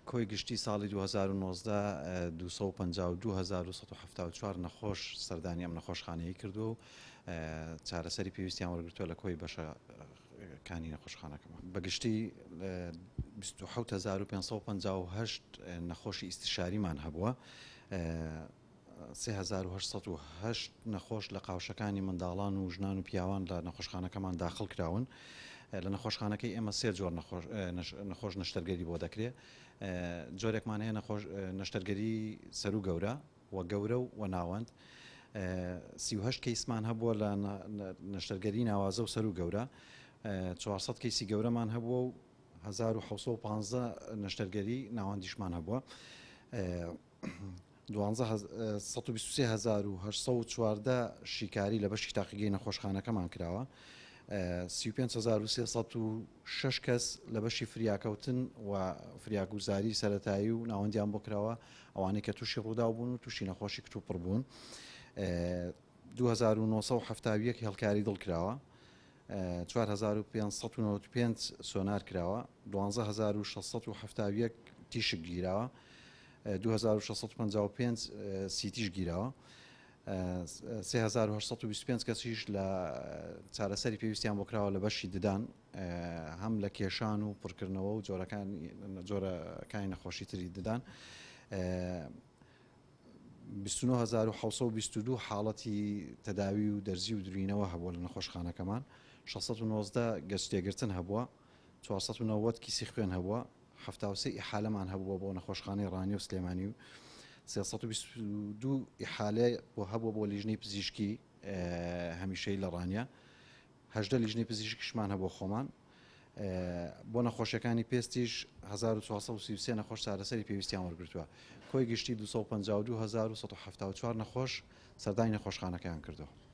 کۆی گشتی ساڵی 2019 252174 نەخۆش سەردانی ئەم نەخۆشخانەیە کردو و چارەسەری پێویستیان وەرگرتووە لە کۆی بەشەکانی نەخۆشخانەکەمان بەگشتی 27558 نەخۆشی ئیستیشاریمان هەبووە 3808 نەخۆش لە قاوشەکانی منداڵان و ژنان و پیاوان لە نەخۆشخانەکەمان داخل کراون لە نەخۆشخانەکەی ئێمە سێ جۆر نەخۆش نەشتەرگەری بۆ دەکرێت جۆرێکمان هەیە نەشتەرگەری سەر و گەورە و گەورە و ناوەند 38 کەیسمان هەبووە لە نەشتەرگەری ناوازە و سەر و گەورە 400 کەیسی گەورەمان هەبووە و 1715 نەشتەرگەری ناوەندیشمان هەبووە 123814 شیکاری لە بەشی تاقیگەی نەخۆشخانەکەمان کراوە 35306 کەس لە بەشی فریاکەوتن و فریاگوزاری سەرەتایی و ناوەندیان بۆ کراوە ئەوانەی کە تووشی ڕوودا بوون و تووشی نەخۆشی کتوپڕ بوون 2971 هێڵکاری دڵ کراوە 4595 سۆنار کراوە 12671 تیشک گیراوە 2655 سیتیش گیراوە 3825 کەسیش لە چارەسەری پێویستیان بۆ کراوە لە بەشی ددان هەم لە کێشان و پڕکردنەوە و جۆرەکانی نەخۆشی تری ددان 29722 حاڵەتی تەداوی و دەرزی و درینەوە هەبووە لە نەخۆشخانەکەمان 619 گەشتێگرتن هەبووە 490 کیسی خوێن هەبووە 73 ئیحالەمان هەبووە بۆ نەخۆشخانەی ڕانی و سلێمانی و 322 ئیحالە بۆ هەبووە بۆ لیژنەی پزیشکی هەمیشەی لە ڕانیا 18 لیژنەی پزیشکیشمان هەبوو خۆمان بۆ نەخۆشیەکانی پێستیش 1433 نەخۆش چارەسەری پێویستیان وەرگرتووە کۆی گشتی 252174 نەخۆش سەردانی نەخۆشخانەکەیان کردەوە.